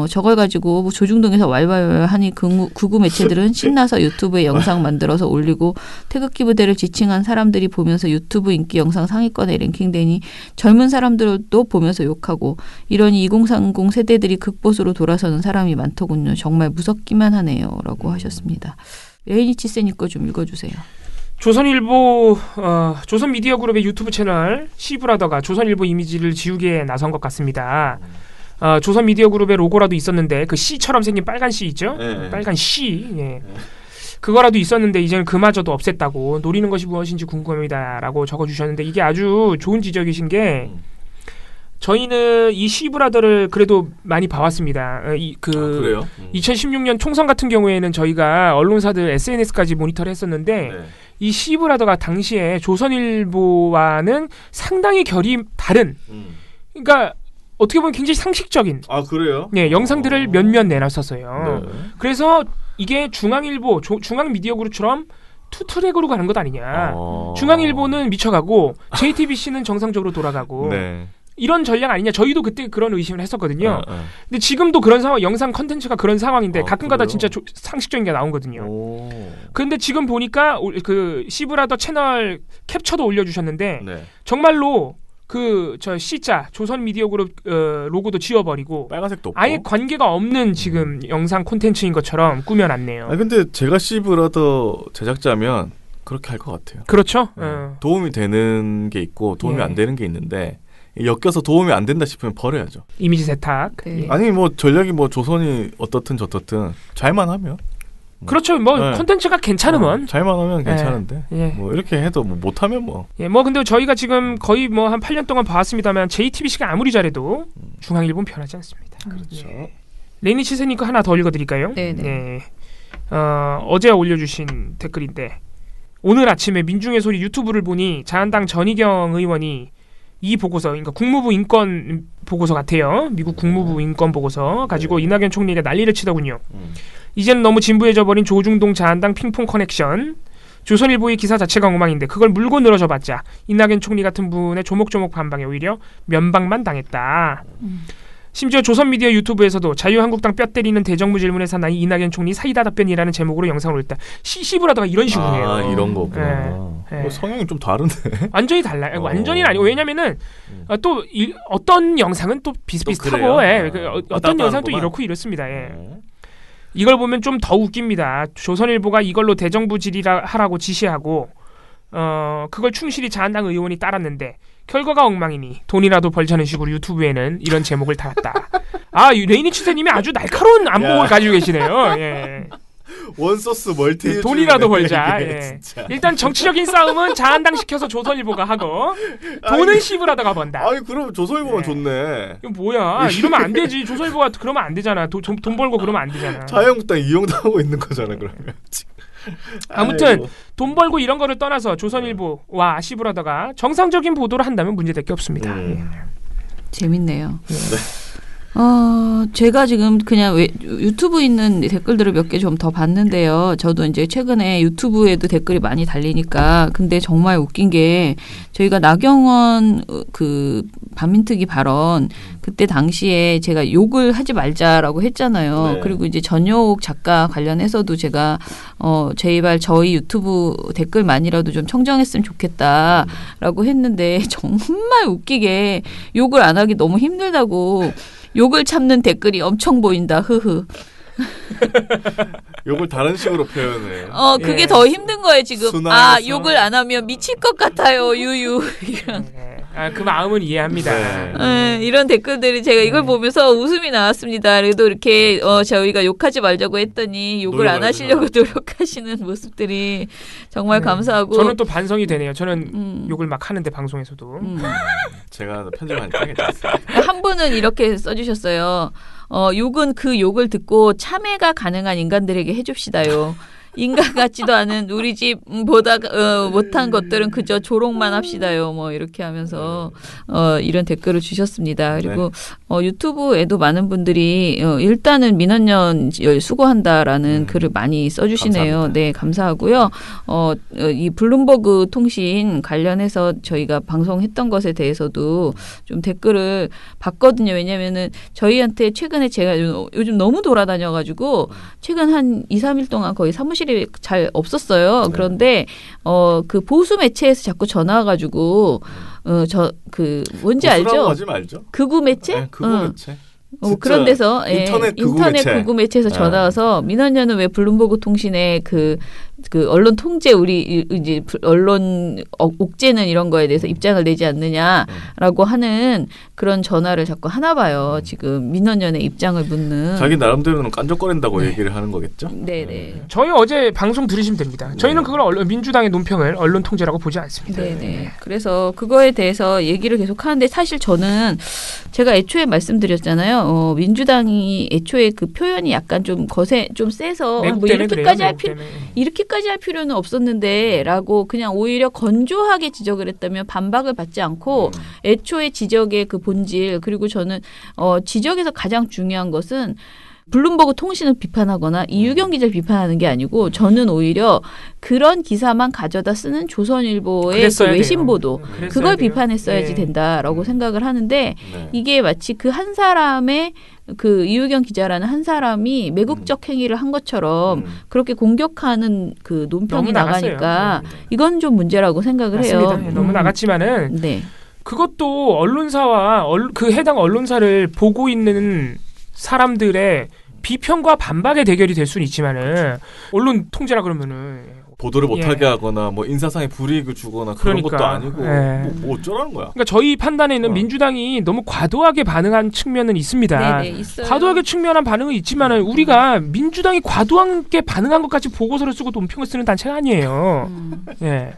S7: 저걸 가지고 뭐 조중동에서 왈왈 하니 극우 매체들은 신나서 유튜브에 영상 만들어서 올리고 태극기 부대를 지칭한 사람들이 보면서 유튜브 인기 영상 상위권에 랭킹되니 젊은 사람들도 보면서 욕하고 이러니 2030 세대들이 극보수로 돌아서는 사람이 많더군요. 정말 무섭기만 하네요. 라고 하셨습니다. 레이니치 세니 거 좀 읽어주세요.
S3: 조선일보 조선미디어그룹의 유튜브 채널 시브라더가 조선일보 이미지를 지우기에 나선 것 같습니다. 조선미디어그룹의 로고라도 있었는데 그 C처럼 생긴 빨간 C 있죠?
S5: 네.
S3: 빨간 C. 예. 그거라도 있었는데 이제는 그마저도 없앴다고 노리는 것이 무엇인지 궁금합니다라고 적어주셨는데 이게 아주 좋은 지적이신 게 저희는 이 시브라더를 그래도 많이 봐왔습니다.
S5: 그래요?
S3: 2016년 총선 같은 경우에는 저희가 언론사들 SNS까지 모니터를 했었는데
S5: 네.
S3: 이 시브라더가 당시에 조선일보와는 상당히 결이 다른 그러니까 어떻게 보면 굉장히 상식적인
S5: 그래요?
S3: 네, 영상들을 몇몇 내놨었어요.
S5: 네.
S3: 그래서 이게 중앙일보, 중앙미디어그룹처럼 투트랙으로 가는 것 아니냐. 중앙일보는 미쳐가고 JTBC는 정상적으로 돌아가고
S5: 네.
S3: 이런 전략 아니냐. 저희도 그때 그런 의심을 했었거든요. 근데 지금도 그런 상황, 영상 컨텐츠가 그런 상황인데 가끔가다
S5: 그래요?
S3: 진짜 상식적인 게 나오거든요. 근데 지금 보니까 그 시브라더 채널 캡처도 올려주셨는데
S5: 네.
S3: 정말로 저 C자 조선미디어그룹 로고도 지워버리고
S5: 빨간색도 없고.
S3: 아예 관계가 없는 지금 영상 콘텐츠인 것처럼 꾸며놨네요.
S5: 근데 제가 시브라더 제작자면 그렇게 할 것 같아요.
S3: 그렇죠.
S5: 도움이 되는 게 있고 도움이
S3: 예.
S5: 안 되는 게 있는데 엮여서 도움이 안 된다 싶으면 버려야죠.
S3: 이미지 세탁.
S7: 네.
S3: 예.
S5: 아니 뭐 전략이 뭐 조선이 어떻든 저떻든 잘만 하면
S3: 그렇죠. 뭐
S5: 네.
S3: 콘텐츠가 괜찮으면
S5: 잘만 하면 괜찮은데
S3: 예.
S5: 뭐 이렇게 해도 뭐 못하면 뭐
S3: 예, 뭐 근데 저희가 지금 거의 뭐 한 8년 동안 봐왔습니다만 JTBC가 아무리 잘해도 중앙일보는 변하지 않습니다.
S5: 그렇죠.
S3: 레이니치 세니까 하나 더 읽어드릴까요?
S7: 네네.
S3: 네. 어제 올려주신 댓글인데 오늘 아침에 민중의 소리 유튜브를 보니 자한당 전희경 의원이 이 보고서, 그러니까 국무부 인권 보고서 같아요. 미국 국무부 인권 보고서 가지고 이낙연 총리가 난리를 치더군요. 이제는 너무 진부해져 버린 조중동 자한당 핑퐁 커넥션. 조선일보의 기사 자체가 엉망인데 그걸 물고 늘어져봤자 이낙연 총리 같은 분의 조목조목 반박에 오히려 면박만 당했다. 심지어 조선미디어 유튜브에서도 자유한국당 뼈 때리는 대정부 질문에서 난 이낙연 총리 사이다 답변이라는 제목으로 영상을 올렸다. 시브라더가 이런 식으로 해요.
S5: 이런 거구나.
S3: 네.
S5: 성향이 좀 다른데.
S3: 완전히 달라요. 완전히는 아니고 왜냐면은 또 어떤 영상은 또 비슷비슷하고
S5: 그래요?
S3: 예. 어떤
S5: 왔다
S3: 영상은 또
S5: 갔다
S3: 이렇고 이렇습니다. 예. 이걸 보면 좀 더 웃깁니다. 조선일보가 이걸로 대정부 질의라 하라고 지시하고 그걸 충실히 자한당 의원이 따랐는데 결과가 엉망이니 돈이라도 벌자는 식으로 유튜브에는 이런 제목을 달았다. 아, 레이니 치세님이 아주 날카로운 안목을 가지고 계시네요. 예.
S5: 원소스 멀티
S3: 돈이라도 벌자. 예. 일단 정치적인 싸움은 자한당 시켜서 조선일보가 하고 돈은 씹으라다가 번다.
S5: 아니 그럼 조선일보만 좋네.
S3: 이거 뭐야? 이러면 안 되지. 조선일보가 그러면 안 되잖아. 돈 벌고 그러면 안 되잖아.
S5: 자유한국당 이용당하고 있는 거잖아 그러면.
S3: 아무튼
S5: 아이고.
S3: 돈 벌고 이런 거를 떠나서 조선일보와 씹으라다가 정상적인 보도를 한다면 문제될 게 없습니다. 예.
S7: 재밌네요. 제가 지금 그냥 유튜브 있는 댓글들을 몇 개 좀 더 봤는데요. 저도 이제 최근에 유튜브에도 댓글이 많이 달리니까. 근데 정말 웃긴 게 저희가 나경원 그 반민특위 발언 그때 당시에 제가 욕을 하지 말자라고 했잖아요.
S5: 네.
S7: 그리고 이제 전효옥 작가 관련해서도 제가 제발 저희 유튜브 댓글만이라도 좀 청정했으면 좋겠다라고 했는데 정말 웃기게 욕을 안 하기 너무 힘들다고 욕을 참는 댓글이 엄청 보인다. 흐흐.
S5: 욕을 다른 식으로 표현해.
S7: 그게
S3: 예.
S7: 더 힘든 거예요, 지금.
S5: 순화해서.
S7: 욕을 안 하면 미칠 것 같아요. 유유. 이런.
S3: 그 마음은 이해합니다.
S5: 네.
S7: 이런 댓글들이 제가 이걸 보면서 웃음이 나왔습니다. 그래도 이렇게 저희가 욕하지 말자고 했더니 욕을 안 하시려고 노력하시는 모습들이 정말 감사하고.
S3: 저는 또 반성이 되네요. 저는 욕을 막 하는데 방송에서도.
S5: 제가 편집하니까 괜찮습니다.
S7: 한 분은 이렇게 써주셨어요. 욕은 그 욕을 듣고 참회가 가능한 인간들에게 해줍시다요. 인간 같지도 않은 우리 집보다 못한 것들은 그저 조롱만 합시다요. 뭐 이렇게 하면서 이런 댓글을 주셨습니다. 그리고 유튜브에도 많은 분들이 일단은 민원연 수고한다라는 글을 많이 써주시네요.
S5: 감사합니다.
S7: 네, 감사하고요. 이 블룸버그 통신 관련해서 저희가 방송했던 것에 대해서도 좀 댓글을 봤거든요. 왜냐면은 저희한테 최근에 제가 요즘 너무 돌아다녀가지고 최근 한 2, 3일 동안 거의 사무실이 잘 없었어요. 그런데 그 보수 매체에서 자꾸 전화 와가지고 뭔지 알죠?
S5: 하지 말죠.
S7: 극우 매체?
S5: 네, 극우 매체.
S7: 그런 데서
S5: 인터넷 극우
S7: 인터넷
S5: 매체.
S7: 극우 매체에서 전화 와서 민원연은 왜 블룸버그 통신에 그 언론 통제 우리 이제 언론 옥죄는 이런 거에 대해서 입장을 내지 않느냐라고 하는 그런 전화를 자꾸 하나 봐요. 지금 민원연의 입장을 묻는.
S5: 자기 나름대로는 깐족거린다고 얘기를 하는 거겠죠.
S7: 네네.
S3: 저희 어제 방송 들으시면 됩니다. 저희는 그걸 민주당의 논평을 언론 통제라고 보지 않습니다.
S7: 네네. 그래서 그거에 대해서 얘기를 계속 하는데 사실 저는 제가 애초에 말씀드렸잖아요. 민주당이 애초에 그 표현이 약간 좀 좀 세서 뭐 이렇게까지 이렇게까지 할 필요는 없었는데라고 그냥 오히려 건조하게 지적을 했다면 반박을 받지 않고 애초에 지적의 그 본질 그리고 저는 지적에서 가장 중요한 것은 블룸버그 통신을 비판하거나 이유경 기자를 비판하는 게 아니고 저는 오히려 그런 기사만 가져다 쓰는 조선일보의 그 외신 보도 그걸 비판했어야지 된다라고 생각을 하는데 이게 마치 그 한 사람의 그 이유경 기자라는 한 사람이 매국적 행위를 한 것처럼 그렇게 공격하는 그 논평이 나가니까 이건 좀 문제라고 생각을
S3: 맞습니다.
S7: 해요.
S3: 너무 나갔지만은
S7: 네.
S3: 그것도 언론사와 그 해당 언론사를 보고 있는 사람들의 비평과 반박의 대결이 될 수는 있지만은 언론 통제라 그러면은
S5: 보도를 못하게 하거나 뭐 인사상의 불이익을 주거나 그런 것도 아니고 뭐 어쩌라는 거야.
S3: 그러니까 저희 판단에는 민주당이 너무 과도하게 반응한 측면은 있습니다.
S7: 네네, 있어요.
S3: 과도하게 측면한 반응은 있지만은 우리가 민주당이 과도하게 반응한 것까지 보고서를 쓰고 논평을 쓰는 단체가 아니에요. 예.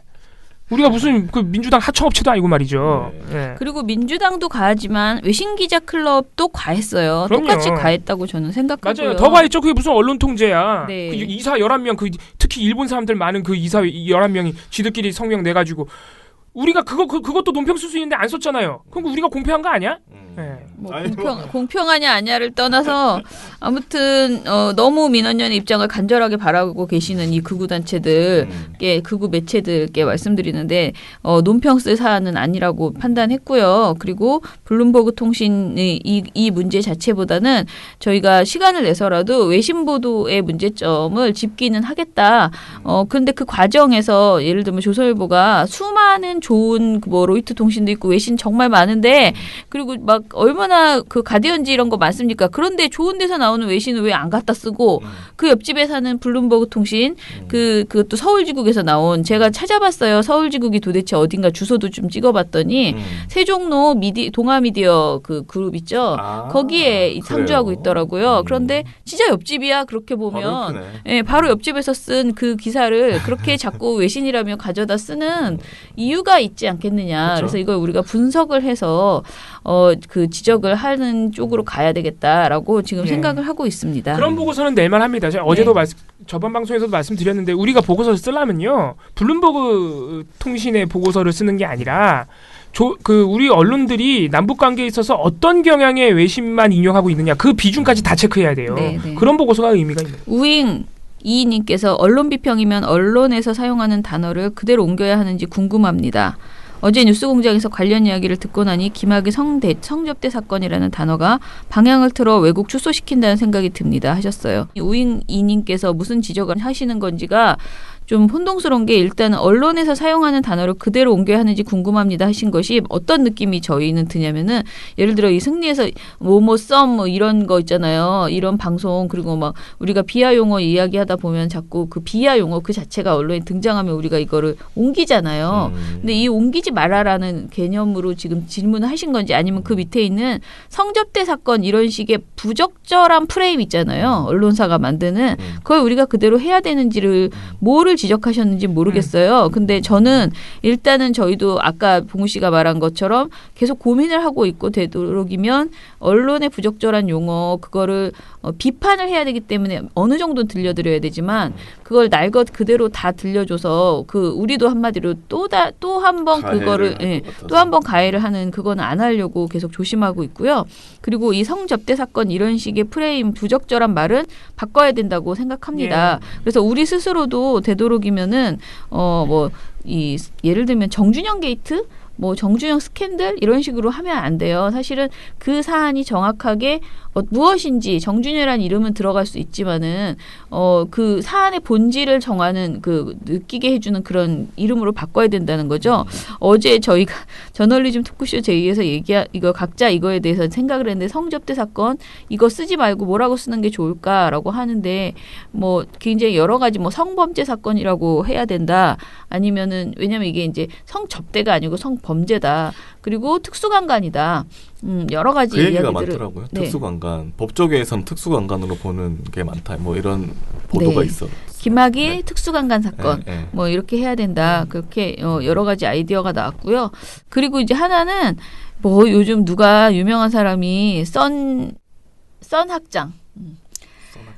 S3: 우리가 무슨 그 민주당 하청업체도 아니고 말이죠. 예.
S7: 그리고 민주당도 과하지만 외신기자 클럽도 과했어요.
S3: 그럼요.
S7: 똑같이 과했다고 저는 생각하고요.
S3: 맞아요. 더 과했죠. 그게 무슨 언론 통제야.
S7: 네.
S3: 그 이사 11명 특히 일본 사람들 많은 그 이사 11명이 지들끼리 성명 내가지고 우리가 그것도 논평 쓸 수 있는데 안 썼잖아요. 그럼 우리가 공평한 거 아니야? 네.
S7: 뭐 공평하냐 아니냐를 떠나서 아무튼 너무 민원연의 입장을 간절하게 바라고 계시는 이 극우 단체들께 극우 매체들께 말씀드리는데 논평 쓸 사안은 아니라고 판단했고요. 그리고 블룸버그 통신의 이 문제 자체보다는 저희가 시간을 내서라도 외신 보도의 문제점을 짚기는 하겠다. 그런데 그 과정에서 예를 들면 조선일보가 수많은 좋은 뭐 로이터 통신도 있고 외신 정말 많은데 그리고 막 얼마나 그 가디언지 이런 거 많습니까? 그런데 좋은 데서 나오는 외신은 왜 안 갖다 쓰고 그 옆집에 사는 블룸버그 통신 그것도 서울지국에서 나온 제가 찾아봤어요. 서울지국이 도대체 어딘가 주소도 좀 찍어봤더니 세종로 동아미디어 그 그룹 있죠. 거기에 상주하고 있더라고요. 그런데 진짜 옆집이야. 그렇게 보면 바로 옆집에서 쓴 그 기사를 그렇게 자꾸 외신이라며 가져다 쓰는 이유가 있지 않겠느냐.
S5: 그렇죠.
S7: 그래서 이걸 우리가 분석을 해서 그 지적을 하는 쪽으로 가야 되겠다라고 지금
S3: 네.
S7: 생각을 하고 있습니다.
S3: 그런 보고서는 낼만합니다. 제가 어제도 저번 방송에서도 말씀드렸는데 우리가 보고서를 쓰려면요. 블룸버그 통신의 보고서를 쓰는 게 아니라 우리 언론들이 남북 관계에 있어서 어떤 경향의 외신만 인용하고 있느냐 그 비중까지 다 체크해야 돼요.
S7: 네, 네.
S3: 그런 보고서가 의미가 있는.
S7: 우잉 이님께서 언론 비평이면 언론에서 사용하는 단어를 그대로 옮겨야 하는지 궁금합니다. 어제 뉴스공장에서 관련 이야기를 듣고 나니 김학의 성접대 사건이라는 단어가 방향을 틀어 왜곡 축소시킨다는 생각이 듭니다 하셨어요. 우잉 이님께서 무슨 지적을 하시는 건지가 좀 혼동스러운 게 일단 언론에서 사용하는 단어를 그대로 옮겨야 하는지 궁금합니다 하신 것이 어떤 느낌이 저희는 드냐면은 예를 들어 이 승리에서 썸 이런 거 있잖아요. 이런 방송 그리고 막 우리가 비하 용어 이야기하다 보면 자꾸 그 비하 용어 그 자체가 언론에 등장하면 우리가 이거를 옮기잖아요. 근데 이 옮기지 말아라는 개념으로 지금 질문을 하신 건지 아니면 그 밑에 있는 성접대 사건 이런 식의 부적절한 프레임 있잖아요. 언론사가 만드는 그걸 우리가 그대로 해야 되는지를 뭐를 지적하셨는지 모르겠어요. 근데 저는 일단은 저희도 아까 봉우 씨가 말한 것처럼 계속 고민을 하고 있고 되도록이면 언론의 부적절한 용어 그거를 비판을 해야 되기 때문에 어느 정도 들려드려야 되지만 그걸 날 것 그대로 다 들려줘서 그 우리도 한마디로 또 한 번 그거를 또 한 번 가해를 하는 그건 안 하려고 계속 조심하고 있고요. 그리고 이 성접대 사건 이런 식의 프레임 부적절한 말은 바꿔야 된다고 생각합니다. 그래서 우리 스스로도 되도록이면은 예를 들면 정준영 게이트 뭐 정준영 스캔들 이런 식으로 하면 안 돼요. 사실은 그 사안이 정확하게 무엇인지 정준영이라는 이름은 들어갈 수 있지만은 그 사안의 본질을 정하는 그 느끼게 해주는 그런 이름으로 바꿔야 된다는 거죠. 어제 저희가 저널리즘 토크쇼 제2에서 이거 각자 이거에 대해서 생각을 했는데 성접대 사건 이거 쓰지 말고 뭐라고 쓰는 게 좋을까라고 하는데 뭐 굉장히 여러 가지 뭐 성범죄 사건이라고 해야 된다 아니면은 왜냐면 이게 이제 성접대가 아니고 성범죄다. 그리고 특수강간이다. 여러 가지
S5: 그 얘기가
S7: 이야기들을
S5: 많더라고요. 특수강간. 법조계에서는 특수강간으로 보는 게 많다. 뭐 이런 보도가 있어.
S7: 김학의 특수강간 사건 뭐 이렇게 해야 된다. 그렇게 여러 가지 아이디어가 나왔고요. 그리고 이제 하나는 뭐 요즘 누가 유명한 사람이 썬 학장,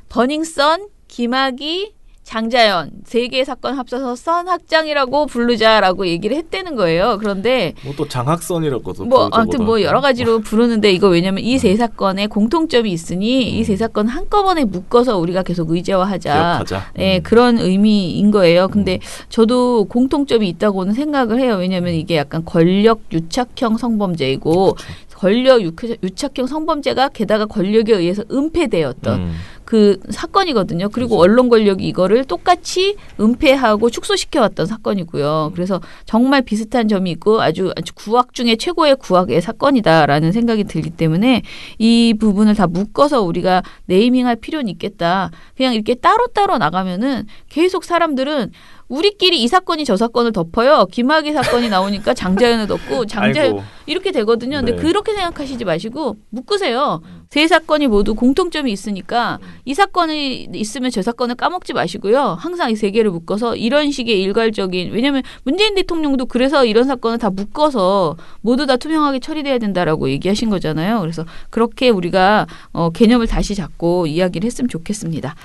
S7: 버닝썬, 김학의 장자연 세 개의 사건 합쳐서 썬 학장이라고 부르자라고 얘기를 했다는 거예요. 그런데
S5: 뭐 또 장학선이라고도
S7: 아무튼 뭐 여러 가지로 부르는데 이거 왜냐면 이 세 사건에 공통점이 있으니 이 세 사건 한꺼번에 묶어서 우리가 계속 의제화하자.
S5: 기억하자.
S7: 그런 의미인 거예요. 근데 저도 공통점이 있다고는 생각을 해요. 왜냐면 이게 약간 권력 유착형 성범죄이고 권력 유착형 성범죄가 게다가 권력에 의해서 은폐되었던 그 사건이거든요. 그리고 언론 권력이 이거를 똑같이 은폐하고 축소시켜왔던 사건이고요. 그래서 정말 비슷한 점이 있고 아주 구악 중에 최고의 구악의 사건이다라는 생각이 들기 때문에 이 부분을 다 묶어서 우리가 네이밍할 필요는 있겠다. 그냥 이렇게 따로따로 나가면은 계속 사람들은 우리끼리 이 사건이 저 사건을 덮어요. 김학의 사건이 나오니까 장자연을 덮고 장자연 이렇게 되거든요. 근데 그렇게 생각하시지 마시고 묶으세요. 세 사건이 모두 공통점이 있으니까 이 사건이 있으면 저 사건을 까먹지 마시고요. 항상 이 세 개를 묶어서 이런 식의 일괄적인 왜냐하면 문재인 대통령도 그래서 이런 사건을 다 묶어서 모두 다 투명하게 처리돼야 된다라고 얘기하신 거잖아요. 그래서 그렇게 우리가 개념을 다시 잡고 이야기를 했으면 좋겠습니다.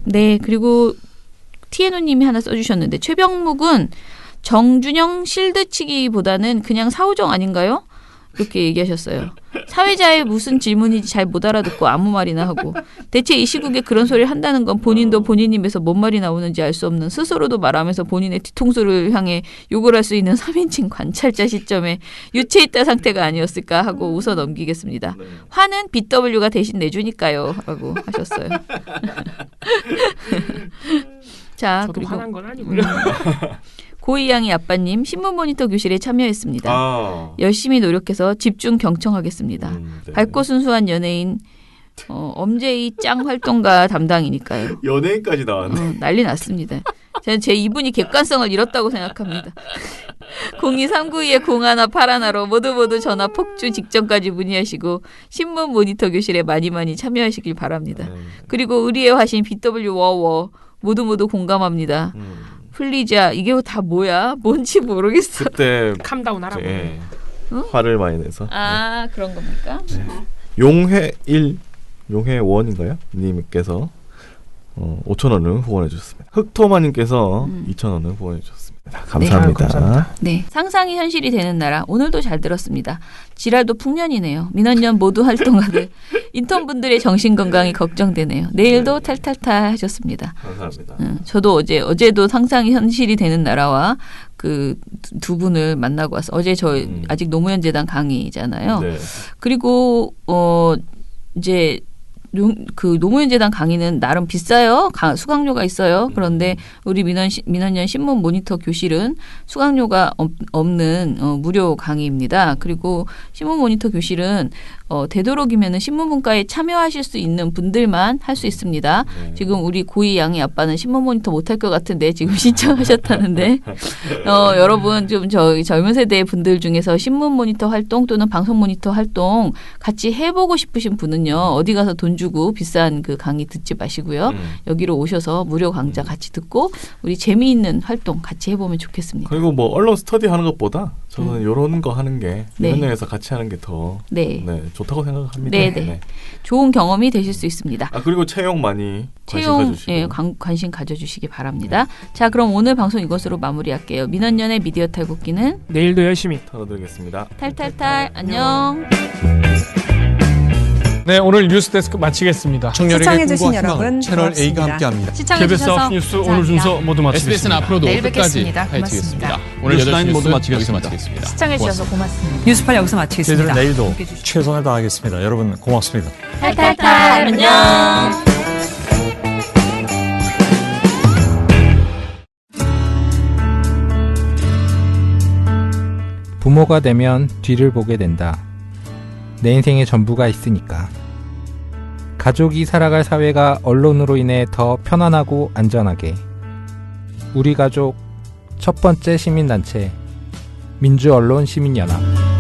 S7: 네, 그리고 티에노님이 하나 써주셨는데 최병묵은 정준영 실드치기보다는 그냥 사오정 아닌가요? 이렇게 얘기하셨어요. 사회자의 무슨 질문인지 잘 못 알아듣고 아무 말이나 하고 대체 이 시국에 그런 소리를 한다는 건 본인도 본인 입에서 뭔 말이 나오는지 알 수 없는 스스로도 말하면서 본인의 뒤통수를 향해 욕을 할 수 있는 3인칭 관찰자 시점에 유체이따 상태가 아니었을까 하고 웃어 넘기겠습니다. 화는 BW가 대신 내주니까요 라고 하셨어요. 자,
S3: 저도
S7: 그리고
S3: 화난 건 아니고요.
S7: 고이양이 아빠님 신문 모니터 교실에 참여했습니다.
S5: 아.
S7: 열심히 노력해서 집중 경청하겠습니다.
S5: 네.
S7: 밝고 순수한 연예인 엄제이 짱 활동가 담당이니까요.
S5: 연예인까지 나왔네.
S7: 난리 났습니다. 저는 제 이분이 객관성을 잃었다고 생각합니다. 02392-01 81로 모두 전화 폭주 직전까지 문의하시고 신문 모니터 교실에 많이 참여하시길 바랍니다. 그리고 의리의 화신 BW 워워 모두 공감합니다. 플리자 이게 다 뭐야? 뭔지 모르겠어.
S5: 그때
S3: 캄다운 하라고.
S5: 예, 화를 많이 내서.
S7: 아 그런 겁니까?
S5: 용회1 용회원인가요? 님께서 5,000원을 후원해 주셨습니다. 흑토마님께서 2,000원을 후원해 주셨습니다. 감사합니다.
S7: 네, 상상이 현실이 되는 나라 오늘도 잘 들었습니다. 지랄도 풍년이네요. 민원연 모두 활동가들 인턴분들의 정신 건강이 걱정되네요. 내일도 탈탈탈 하셨습니다.
S5: 감사합니다.
S7: 저도 어제도 상상이 현실이 되는 나라와 그 두 분을 만나고 왔어. 어제 저 아직 노무현 재단 강의잖아요.
S5: 네.
S7: 그리고 이제 그 노무현 재단 강의는 나름 비싸요. 수강료가 있어요. 그런데 우리 민원연 신문 모니터 교실은 수강료가 없는 무료 강의입니다. 그리고 신문 모니터 교실은 되도록이면은 신문분과에 참여하실 수 있는 분들만 할 수 있습니다. 지금 우리 고이 양이 아빠는 신문 모니터 못할 것 같은데 지금 신청하셨다는데 여러분 좀 저희 젊은 세대 분들 중에서 신문 모니터 활동 또는 방송 모니터 활동 같이 해보고 싶으신 분은요 어디 가서 돈 주고 비싼 그 강의 듣지 마시고요 여기로 오셔서 무료 강좌 같이 듣고 우리 재미있는 활동 같이 해보면 좋겠습니다.
S5: 그리고 뭐 언론 스터디 하는 것보다 저는 이런 거 하는 게 민원연에서 같이 하는 게 더 좋다고 생각합니다.
S7: 네. 좋은 경험이 되실 수 있습니다.
S5: 그리고 채용 많이 관심 가주시고.
S7: 관심 가져주시기 바랍니다. 자, 그럼 오늘 방송 이것으로 마무리할게요. 민원연의 미디어 탈곡기는
S3: 내일도 열심히
S5: 털어드리겠습니다.
S7: 탈탈탈 안녕.
S3: 네, 오늘 뉴스데스크 마치겠습니다.
S10: 시청해주신 여러분
S8: 채널 A가
S10: 고맙습니다.
S8: 함께합니다.
S3: KBS 9시 뉴스 오늘 순서 모두 마치겠습니다.
S9: SBS는 앞으로도
S10: 내일
S9: 끝까지
S10: 뵙겠습니다.
S9: 파이팅하겠습니다.
S10: 고맙습니다.
S9: 오늘 8시
S8: 모두
S9: 뉴스 여기서 마치겠습니다.
S10: 시청해주셔서 고맙습니다. 뉴스팔 여기서 마치겠습니다.
S11: 저희들은 내일도
S10: 함께해 주십시오.
S11: 최선을 다하겠습니다. 여러분 고맙습니다.
S7: 탈탈탈 안녕.
S12: 부모가 되면 뒤를 보게 된다. 내 인생의 전부가 있으니까. 가족이 살아갈 사회가 언론으로 인해 더 편안하고 안전하게. 우리 가족 첫 번째 시민단체 민주언론시민연합.